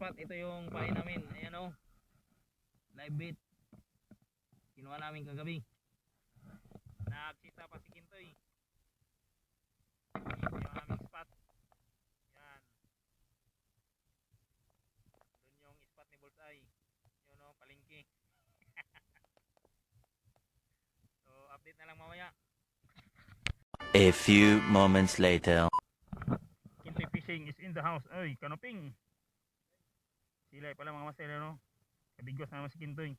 spot. Ito yung pain namin. Ayan o. Live bait. Kinuha namin kagabi. Nagsita pa si Kintoy. Ito yung aming spot. Yan. Doon yung spot ni Bullseye. Yun o, palengke. So, update na lang mamaya. A few moments later. Kintoy Fishing is in the house. Ay, kanoping. Silay pala mga master, no? Kabigwas na naman si Kintoy.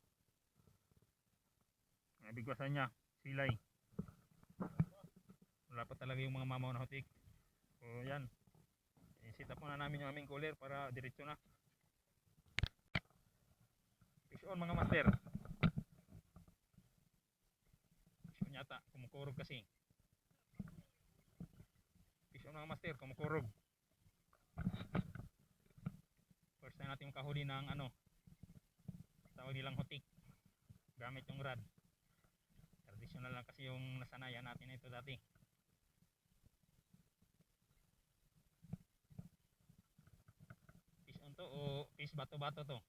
Kabigwasan niya. Silay. Wala pa talaga yung mga mamaw na hotik. So, yan. I-set up muna namin yung aming cooler para diretso na. Fish on mga master. Fish on yata. Kumukurog kasi. Fish on mga master. Kumukurog. First time natin makahuli ng ano. Tawag nilang hotik. Gamit yung rod. Traditional lang kasi yung nasanayan natin na ito dati. Fish on to o fish bato-bato to?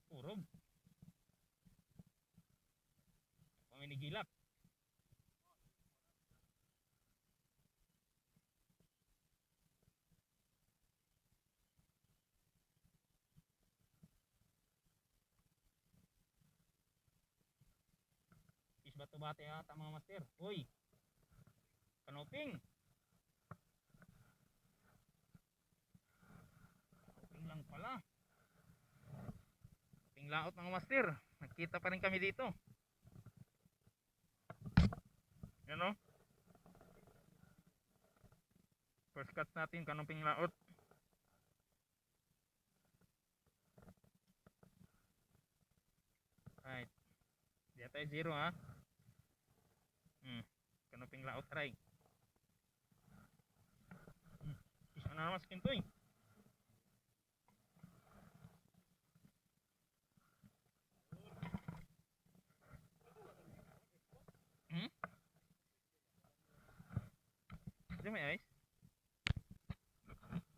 Kurog. Paminigilak. Fish bato-bato yata mga master. Uy! Kanoping! Kanoping lang pala. Laot mga master, nagkita pa rin kami dito. Yan o. First cut natin, kanoping laot. Right. Diyan tayo zero ha. Kanoping laot try. Isa na naman sa Kintoy. Diyan may ice.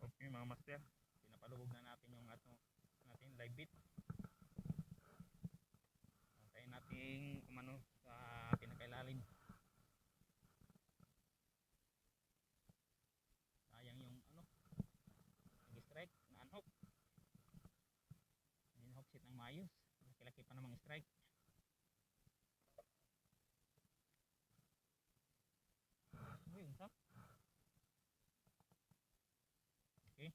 Okay mga master, pinapalubog na natin yung ato natin live bait. Antayin natin umano sa pinakailalim. Sayang yung ano, nag-strike na unhook. Hindi na hook set ng maayos. Laki-laki pa namang strike. Uy, unsa? Okay.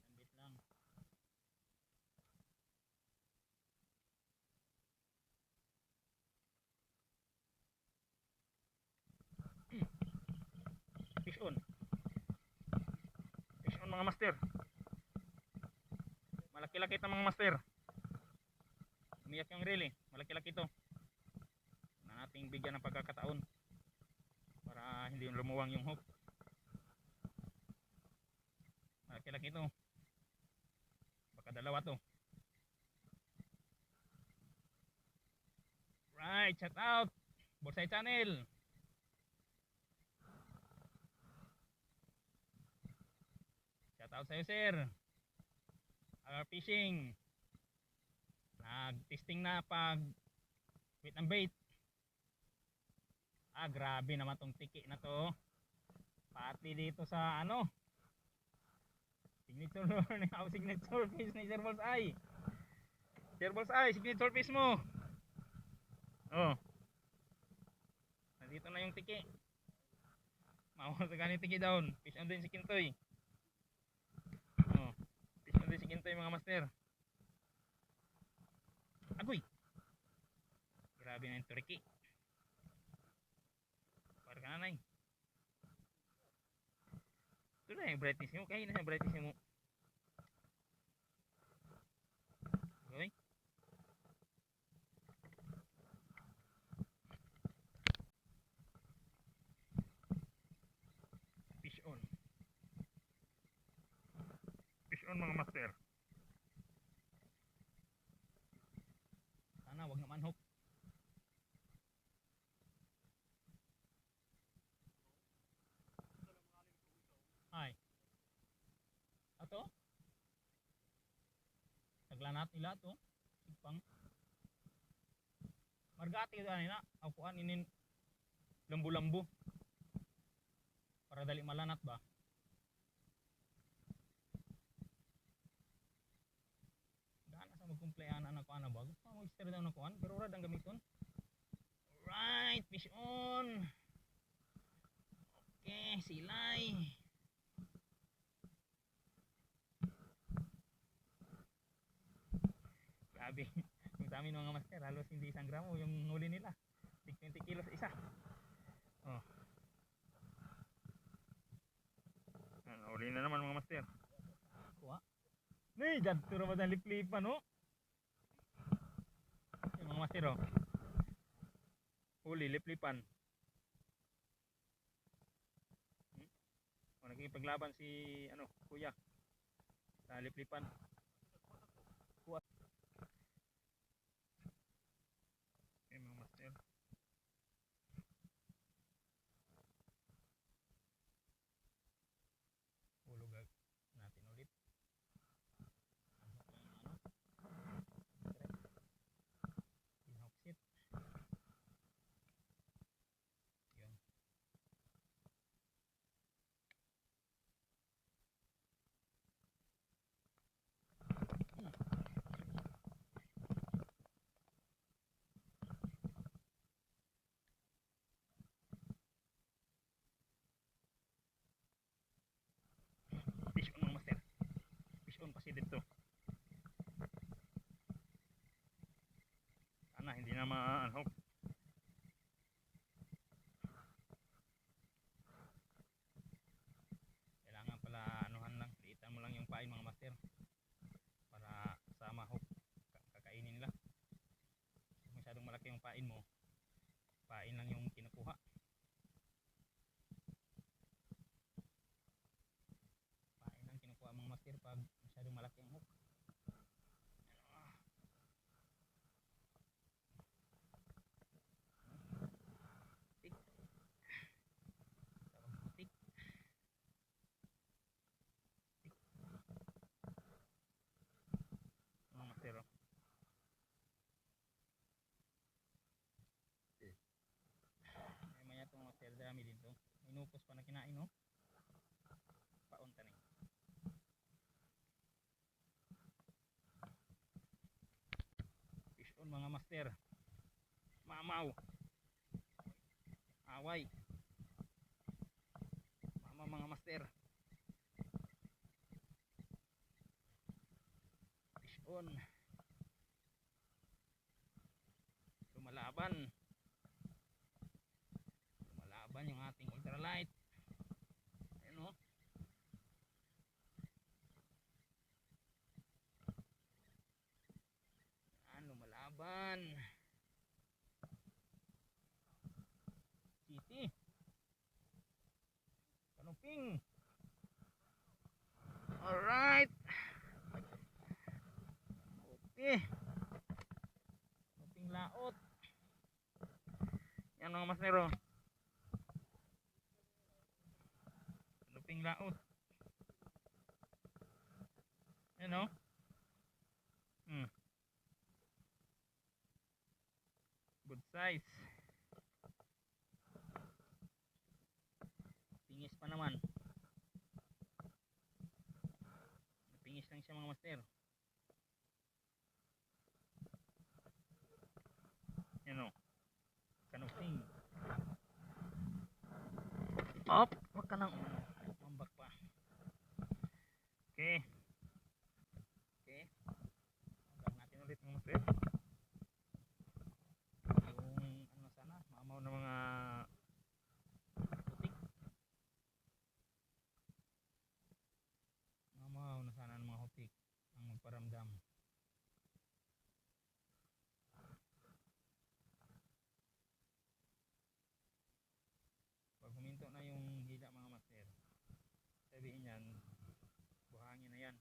Sandit lang. Fish on. Fish on mga master. Malaki-laki ito mga master. Umiyak yung reel eh. Malaki-laki ito. Na nating bigyan ng pagkakataon para hindi lumuwang yung hook. Malaki-laki ito. Baka dalawa to. Right, shout out Bullseye Channel. Shout out sa'yo sir. Our fishing. Nag-testing na pag bait ng bait. Grabe naman tong tiki na to. Pati dito sa ano. Signature signature fish ni Sir Bullseye. Sir Bullseye, signature fish mo. Oh. Nandito na yung tiki. Mawa sa ganit tiki down. Fish on din si Kintoy. Oh. Fish on din si Kintoy mga master. Agoy. Grabe na yung turkey. Para ka nanay. Ito na yung brightness mo. Kaya na yung brightness mo. Okay. Fish on on mga master. Sana wag naman hook. Ay. Ato? Naglanat nila to. Sipang. Margati ani na. Akuan inin lambu-lambu. Para dali malanat ba? Daan sa magkumplean anak ko ana ba? Gusto mo i-stir daw na kuan pero rad ang gamiton. Right, fish on. Okay, silay. Grabe. Yung sa amin mga master, halos hindi 1 gramo yung huli nila. 20 kilos isa. Oh. Huli na naman mga master. Kuha. Nay, dad, turo ba lip-lipan, no? Yung mga master, oh. Huli, lip-lipan. Nakikipaglaban si, kuya. Sa lip-lipan. Kuha. Okay, mga master. Hulog natin ulit. Pinoksit. Yun. Fish on mga master. Fish on kasi dito. Sana hindi na ma-unhook. Kailangan pala anuhan lang, liitan mo lang yung pain mga master para sama hook, kakainin nila. Masyadong malaki yung pain mo, pain lang yung kinukuha. Pain lang kinukuha mga master pag masyadong malaki ang hook. Tik. Tik. Mga master, oh. Maya itong master, dami din to. Inupos pa na kinain, no? Paunta na. Fish on mga master. Mamaw. Away. Mama mga master. Fish on. Lumalaban. Lumalaban yung ating ultralight. Ayan, oh. Lumalaban. City. Kanuping. Alright. Okay. Kanuping laot. Yan mga masnero. Kanuping laot. Yan, oh. Good size. Pingis pa naman. Pingis lang siya mga master. Yan, oh. Kanuping. Op, wag ka nang mambak pa. Okay. Okay. Hanggang natin ulit mga master. Yung sana, mamaw na mga putik. Mamaw na sana ng mga putik ang magparamdam. Pag huminto na yung hila mga master, sabihin yan, buhangin na yan.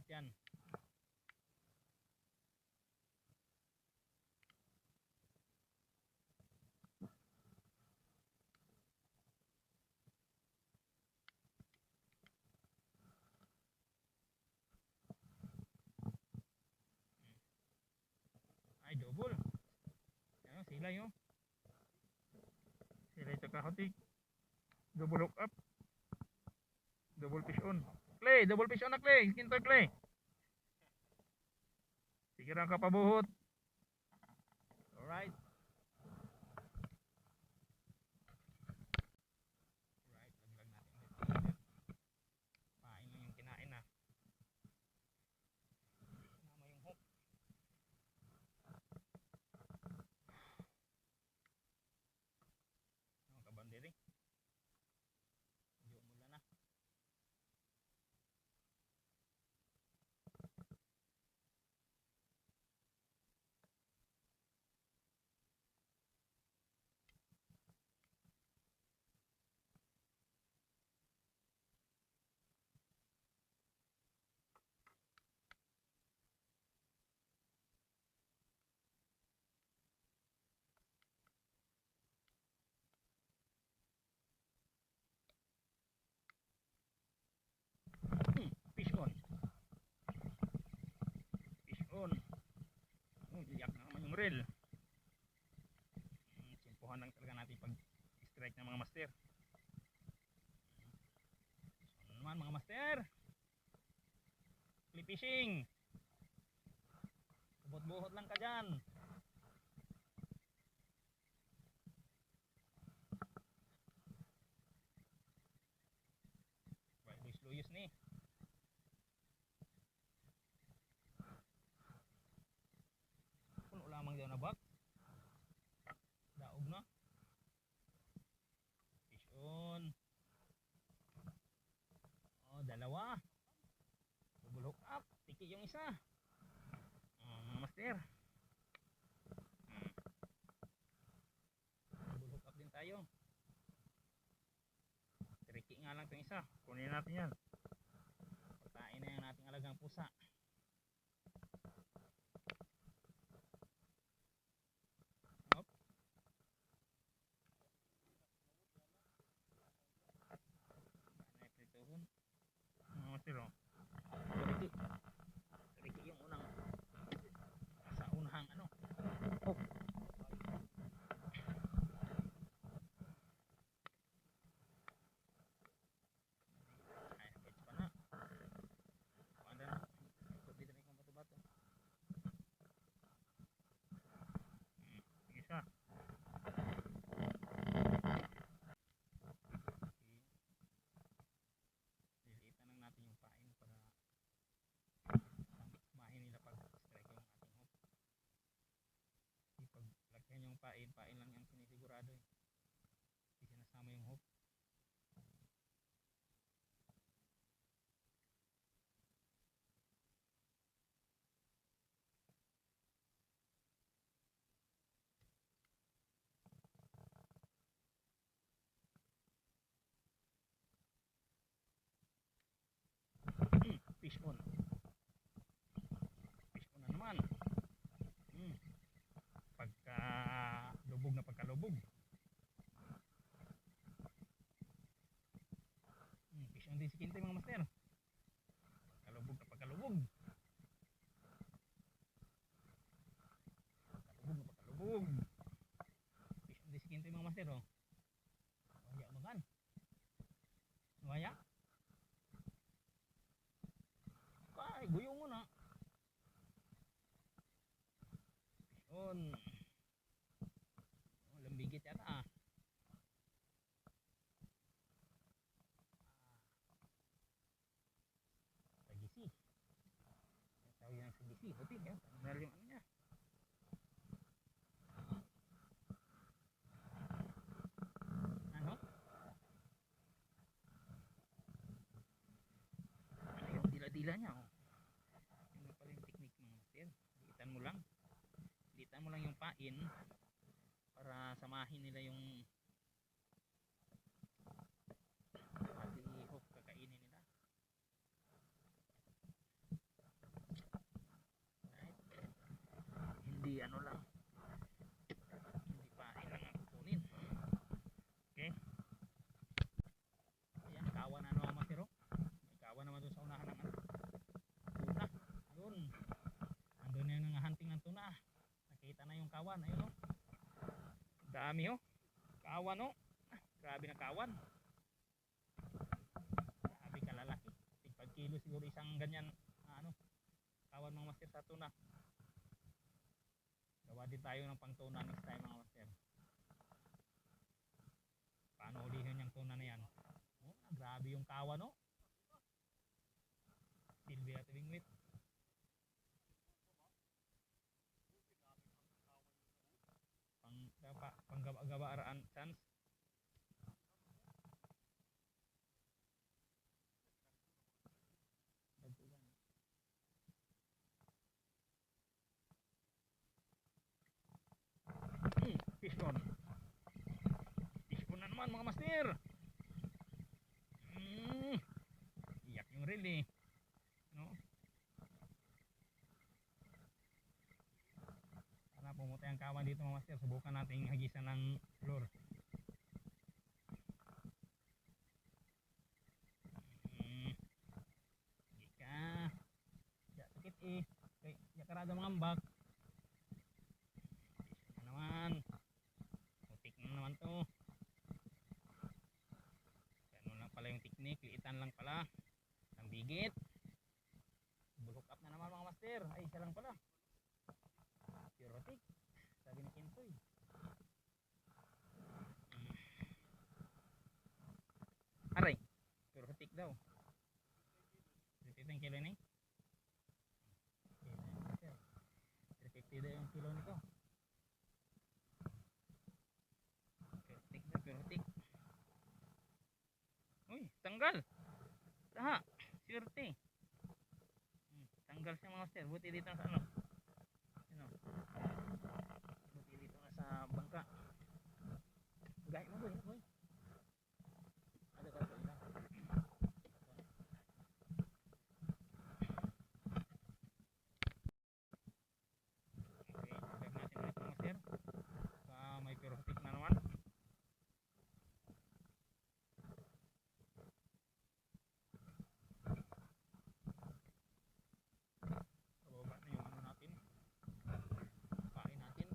lahat yan. Ay, double. Ayun, sila yun. Sila ito kahotik. Double hook up. Double fish on. Clay, double fish on na Clay. Kinto Clay. Sige lang ka pabuhot. Alright. Alright, laglag natin ulit. Pain lang yung kinain na. Sinama yung hook. Ang kabandiri. Medyo mula na. Fish on. Fish on. Iyak na naman yung reel. Simpuhan lang talaga natin pag strike ng mga master. Ano naman mga master? Flip fishing. Buhot-buhot lang ka dyan. Right, Luis Luyos ni. Puno lamang daw na bag. Daog na. Fish on. Oh, dalawa. Double hook up. Tiki yung isa. Oh, mga master. Double hook up din tayo. Tricky nga lang itong isa. Kunin natin yan. Pagkain na yung nating alagang pusa. Hop. Naipituhon. Mga master oh. Tricky. Tricky yung unang sa unahang ano. Hook. Ay, catch pa na. Kuanda na. Ikot dito na ikong bato-bato. Isa. Liliitan lang natin yung pain para mahin nila pag strike yung ating hook. Pag lagyan yung pain, pain lang yung sinisigurado eh. Hindi sinasama yung hook. Fish on. Fish on na naman. Pagka lubog na pagkalubog. Fish on din si Kinte mga master. Pagkalubog na pagkalubog. Pagkalubog na pagkalubog. Fish on din si Kinte mga master oh. Waya makan. Waya. Ay, guyong mo na. Fish on. Oh, lambigit yata ah. Sagisi. Tawag yan sagisi. Buti ya. Meron yung ano niya. Ano? Ano yung dila-dila niya oh. Yung pala yung technique mga master. Litan mo lang. Litan mo lang yung pain para samahin nila yung pati hook kakainin nila. ano lang. Hindi pain lang ang kukunin. Okay. Ayan, kawan na naman master oh. May kawan naman doon sa unahan ng ano. Tuna. Ayun. Andun na yung hunting ng tuna. Nakita na yung kawan. Ayun oh. Dami oh. Kawan oh. Grabe na kawan. Grabe kalalaki. 5 kilo siguro isang ganyan ano, kawan mga master sa tuna. Gawa din tayo ng pang tuna next time mga master. Paano ulihin yung tuna na yan? Oh, grabe yung kawan oh. Silvia Tibingwit. Pang gaba araan chance. Fish on. Fish on na naman mga master. Iyak yung reel eh. No? Sana pumunta ang kawan dito mga master. Subukan natin hagisan ng lure. Hindi ka. Sakit eh. Kaya karada mga ambak. Fish on na naman. Putik na naman to. Ganun lang pala yung technique. Liitan lang pala. Ang bigit. Bulok up na naman mga master. Ay, isa lang pala. Pirotik. Sabi ni Kintoy. Aray. Pirotik daw. 350 kilo ni. 350 daw yung kilo nito. Pirotik daw, pirotik. Uy, tanggal. Taha. Sirte. Tanggal siya mga master. Buti dito na sa ano. Buti dito na sa bangka. Gaya mo boy. Ada ka boy lang. Okay, check natin ulit mga master. May pirotik na naman. Bababa na yung ano natin. Pain natin.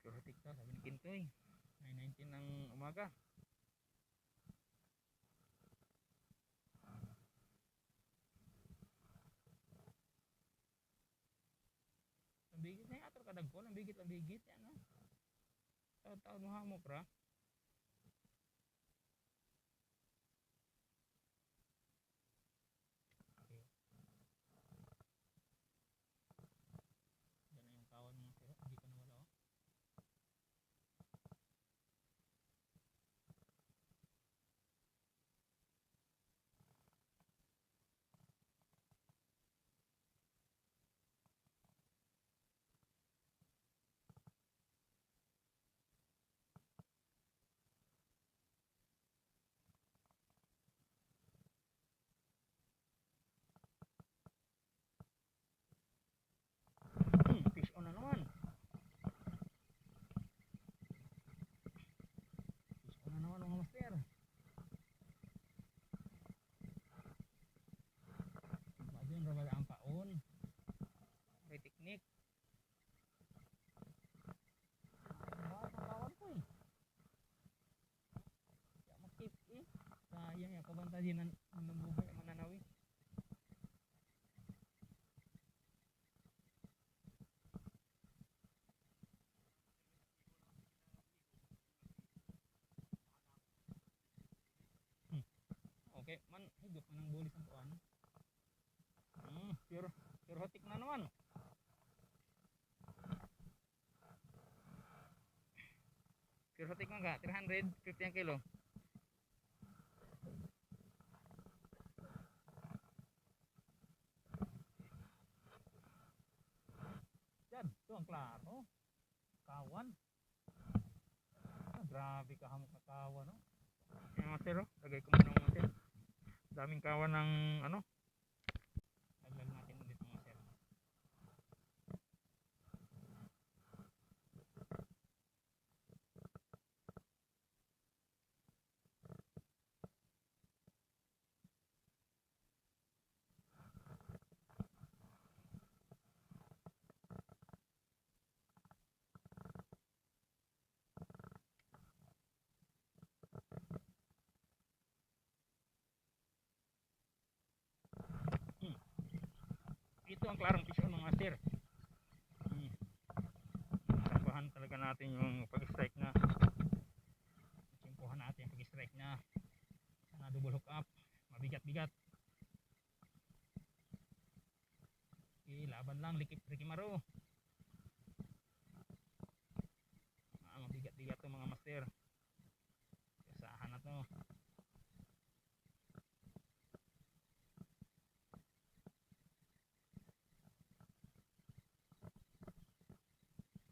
Pirotik daw, sabi ni Kintoy. 9:19 ng umaga. Lambigit na yung ator kadagko. Lambigit. Yan o. Taon-taon mo hamok ra. Okay. Yan na yung kawan mo sir. Hindi pa nawala o. Fish on na naman. Fish on na naman mga master. Baduin ra ba ang paon? May technique. Bawas ang kawan ko eh. Kaya makip eh. Sayang yung kabantahin ng buhay ang mananawi. Okay, man, higop man ang bulis ang kuan. Pure hotik na naman. Pure hotik man ka, 350 ang kilo. Yan, ito ang klaro. Kawan. Grabe kahamok na kawan, no? Yung master, lagay ko muna ng master. Daming kawan ng ano, ito ang klarong pisyon mga master. Sambahan talaga natin yung pag-strike na. Simpuhan natin yung pag-strike na. Sana double hook up. Mabigat-bigat. Okay, laban lang. Ricky Maro. Mabigat-bigat to mga master. Kasahan na to.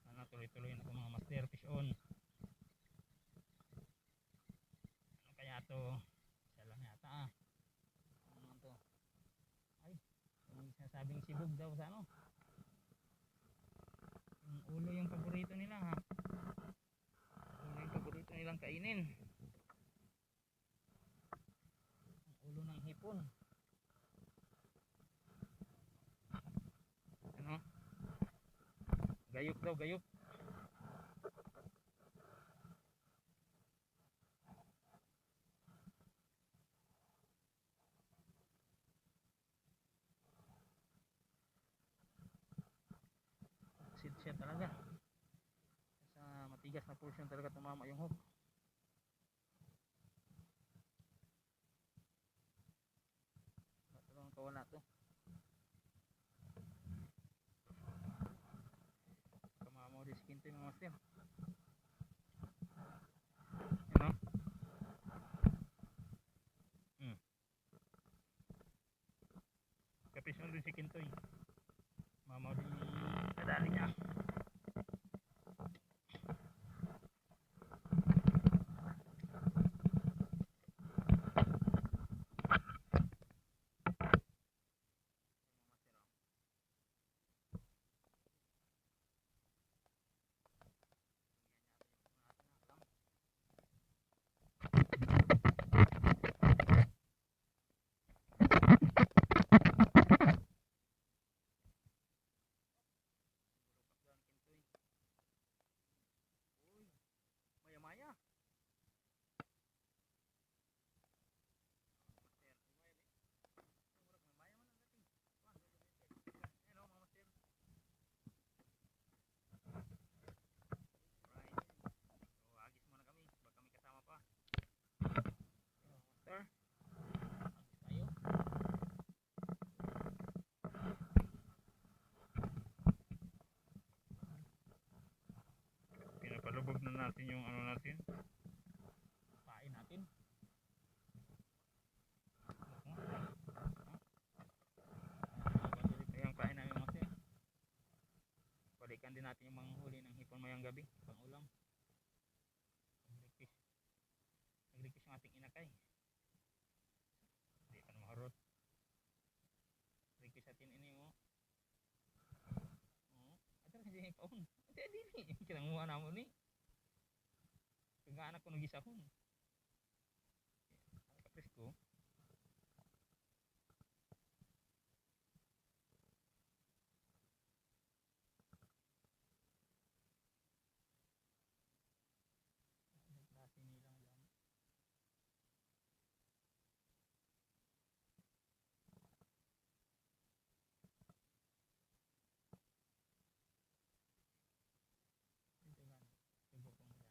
Sana tuloy-tuloy na to mga master. Fish on. Ano kaya to? Isa lang yata ah. Ano naman to? Ay, yung sinasabing sibog daw sa ano? Yung ulo yung paborito nila ha. Ulo yung paborito nilang kainin. Ang ulo ng hipon. Ano? Gayok daw, gayok. Sit siya talaga. Sa matigas na portion talaga tumama yung hook. Ito lang kawala to. Kamamo rin skin to yung mga master. Ano? Kapis mo rin si Kintoy. Mamaw din kadali niya. Maya-maya. Pinapalubog na natin yung ano natin. Pain natin. Yung pain namin mga sir. Balikan din natin yung manghuli ng hipon mayang gabi. Pang ulam. Nag-request yung ating inakay. Hindi pa na maharot. Request atin ini mo. Atar kasi yung paun. Hindi. Kinanguha na mo ni. Kaya anak ko nagisahon. Kapres ko. Klase nilang lang. Ito nga. Subok ko mo yan.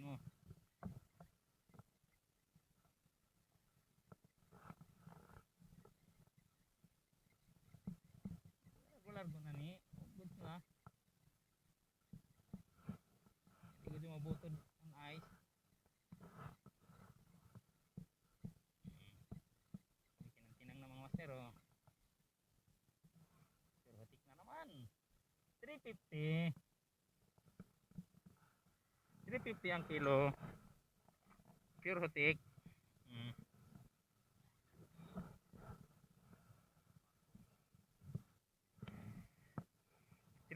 mo. Regular ko na ni. Good na. Hindi ko mabutod ang ice. Kinang-kinang na mga master oh. Pero hatik na naman. 350. 350 ang kilo. Pure hotik.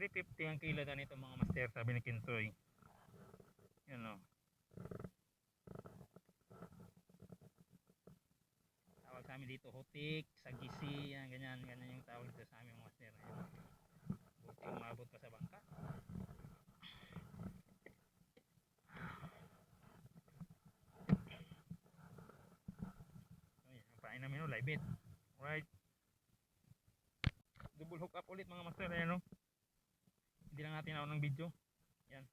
350 ang kilo na nito mga master, sabi ni Kintoy. Yan o. Tawag sa amin dito hotik, sagisi, yan, ganyan yung tawag dito sa amin mga master. Ayan. Buti umabot pa sa bangka. Ayan, ang pain namin o, live bait. Alright. Double hook up ulit mga master, ayan o. Hindi lang natin ako ng video. Yan.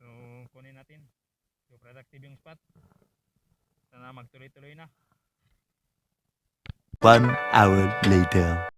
So, kunin natin. So, productive yung spot. Sana magtuloy-tuloy na. 1 hour later.